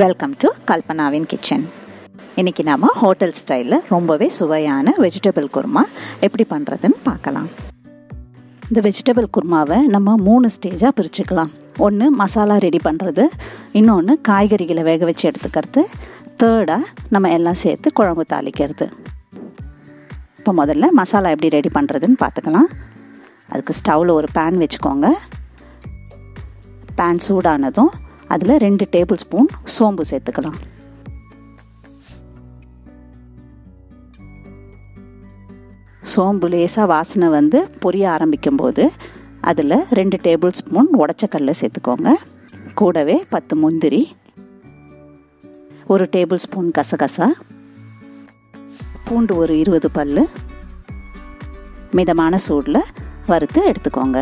Welcome to கல்பனாவின் kitchen. இன்றைக்கி நம்ம hotel ஸ்டைலில் ரொம்பவே சுவையான வெஜிடபிள் குருமா எப்படி பண்ணுறதுன்னு பார்க்கலாம். இந்த வெஜிடபிள் குருமாவை நம்ம 3 ஸ்டேஜாக பிரிச்சுக்கலாம். ஒன்று மசாலா ரெடி பண்ணுறது, இன்னொன்று காய்கறிகளை வேக வச்சு எடுத்துக்கிறது, தேர்டாக நம்ம எல்லாம் சேர்த்து குழம்பு தாளிக்கிறது. இப்போ முதல்ல மசாலா எப்படி ரெடி பண்ணுறதுன்னு பார்த்துக்கலாம். அதுக்கு ஸ்டவ்வில் ஒரு பேன் வச்சுக்கோங்க. பேன் சூடானதும் அதில் 2 டேபிள் ஸ்பூன் சோம்பு சேர்த்துக்கலாம். சோம்பு லேசாக வாசனை வந்து பொரிய ஆரம்பிக்கும் போது அதில் 2 டேபிள் ஸ்பூன் உடச்சக்கடலை சேர்த்துக்கோங்க. கூடவே 10 முந்திரி, 1 டேபிள் ஸ்பூன் கசகசா, பூண்டு ஒரு 20 பல் மிதமான சூடில் வறுத்து எடுத்துக்கோங்க.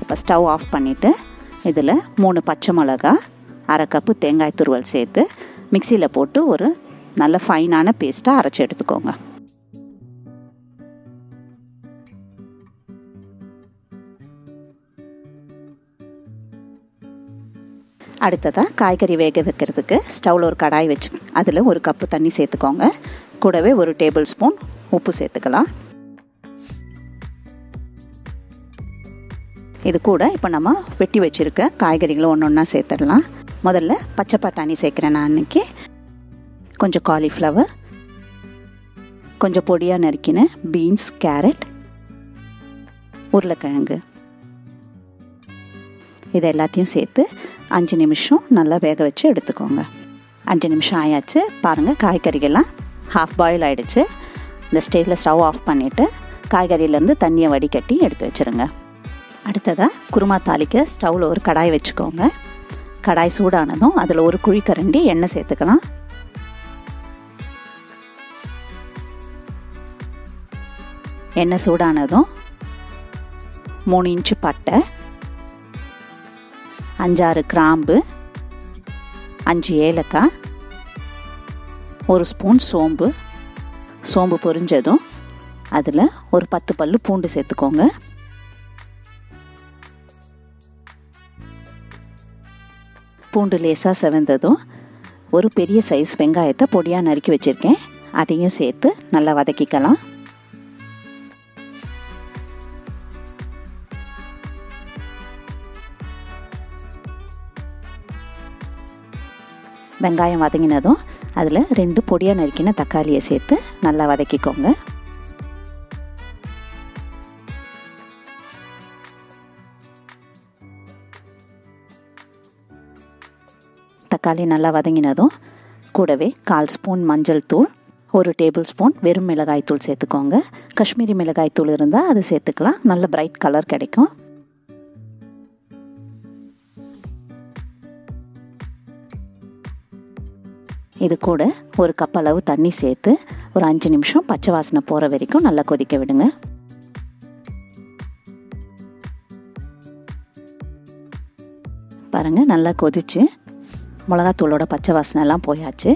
இப்போ ஸ்டவ் ஆஃப் பண்ணிவிட்டு இதில் 3 பச்சை மிளகா, 1/2 கப்பு தேங்காய் துருவல் சேர்த்து மிக்சியில் போட்டு ஒரு நல்ல ஃபைனான பேஸ்ட்டாக அரைச்சி எடுத்துக்கோங்க. அடுத்ததாக காய்கறி வேக வைக்கிறதுக்கு ஸ்டவ்வில் ஒரு கடாய் வச்சு அதில் 1 கப்பு தண்ணி சேர்த்துக்கோங்க. கூடவே 1 டேபிள் ஸ்பூன் உப்பு சேர்த்துக்கலாம். இது கூட இப்போ நம்ம வெட்டி வச்சுருக்க காய்கறிகளை ஒன்றா சேர்த்துடலாம். முதல்ல பச்சை பட்டாணி சேர்க்குறேன் நான் அன்றைக்கி. கொஞ்சம் காலிஃப்ளவர், கொஞ்சம் பொடியாக நறுக்கின பீன்ஸ், கேரட், உருளைக்கிழங்கு, இது எல்லாத்தையும் சேர்த்து 5 நிமிஷம் நல்லா வேக வச்சு எடுத்துக்கோங்க. 5 நிமிஷம் ஆயாச்சு. பாருங்கள், காய்கறிகள்லாம் ஹாஃப் பாயில் ஆகிடுச்சு. இந்த ஸ்டேஜில் ஸ்டவ் ஆஃப் பண்ணிவிட்டு காய்கறியிலேருந்து தண்ணியை வடிகட்டி எடுத்து வச்சுருங்க. அடுத்ததாக குருமா தாளிக்க ஸ்டவ்வில் ஒரு கடாய் வச்சுக்கோங்க. கடாய் சூடானதும் அதில் 1 குழிக்கரண்டி எண்ணெய் சேர்த்துக்கலாம். எண்ணெய் சூடானதும் 3 இன்ச்சு பட்டை, 5-6 கிராம்பு, 5 ஏலக்காய், 1 ஸ்பூன் சோம்பு. சோம்பு பொரிஞ்சதும் அதில் ஒரு 10 பல் பூண்டு சேர்த்துக்கோங்க. பூண்டு லேசாக செவந்ததும் ஒரு பெரிய சைஸ் வெங்காயத்தை பொடியாக நறுக்கி வச்சுருக்கேன், அதையும் சேர்த்து நல்லா வதக்கிக்கலாம். வெங்காயம் வதங்கினதும் அதில் 2 பொடியாக நறுக்கின தக்காளியை சேர்த்து நல்லா வதக்கிக்கோங்க. தக்காளி நல்லா வதங்கினதும் கூடவே 1/4 ஸ்பூன் மஞ்சள் தூள், 1 டேபிள் ஸ்பூன் வெறும் மிளகாய் தூள் சேர்த்துக்கோங்க. காஷ்மீரி மிளகாய் தூள் இருந்தால் அது சேர்த்துக்கலாம், நல்ல பிரைட் கலர் கிடைக்கும். இது கூட 1 கப் அளவு தண்ணி சேர்த்து ஒரு 5 நிமிஷம் பச்சை வாசனை போகிற வரைக்கும் நல்லா கொதிக்க விடுங்க. பாருங்கள், நல்லா கொதிச்சு மிளகாத்தூளோட பச்சை வாசனை எல்லாம் போயாச்சு.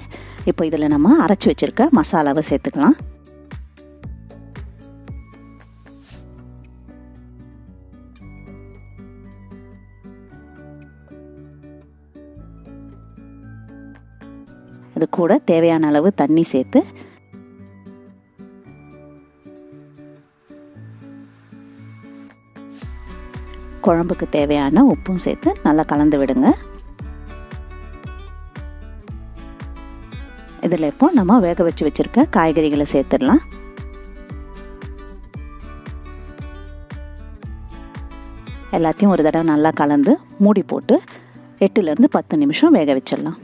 இப்போ இதில் நம்ம அரைச்சி வச்சுருக்க மசாலாவை சேர்த்துக்கலாம். இது கூட தேவையான அளவு தண்ணி சேர்த்து குழம்புக்கு தேவையான உப்பும் சேர்த்து நல்லா கலந்து விடுங்க. இதில் இப்போ நம்ம வேக வச்சு வச்சுருக்க காய்கறிகளை சேர்த்துடலாம். எல்லாத்தையும் ஒரு தடவை நல்லா கலந்து மூடி போட்டு 8லேருந்து 10 நிமிஷம் வேக வச்சிடலாம்.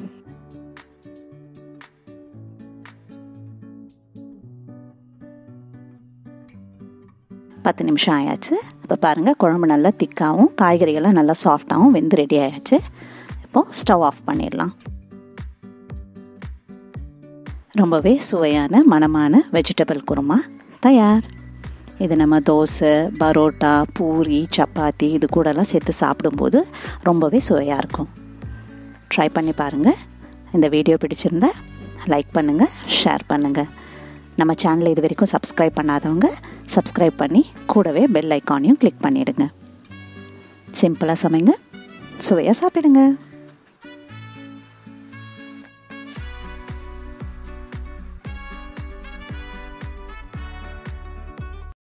பத்து நிமிஷம் ஆயாச்சு. இப்போ பாருங்கள், குழம்பு நல்லா திக்காகவும் காய்கறிகள்லாம் நல்லா சாஃப்டாகவும் வெந்து ரெடி ஆயாச்சு. இப்போது ஸ்டவ் ஆஃப் பண்ணிடலாம். ரொம்பவே சுவையான மணமான வெஜிடபிள் குருமா தயார். இது நம்ம தோசை, பரோட்டா, பூரி, சப்பாத்தி இது கூடலாம் சேர்த்து சாப்பிடும்போது ரொம்பவே சுவையாக இருக்கும். ட்ரை பண்ணி பாருங்கள். இந்த வீடியோ பிடிச்சிருந்தா லைக் பண்ணுங்கள், ஷேர் பண்ணுங்கள். நம்ம சேனலை இது வரைக்கும் சப்ஸ்கிரைப் பண்ணாதவங்க சப்ஸ்கிரைப் பண்ணி கூடவே பெல் ஐக்கானையும் கிளிக் பண்ணிடுங்க. சிம்பிளாக சமைங்க, சுவையாக சாப்பிடுங்க.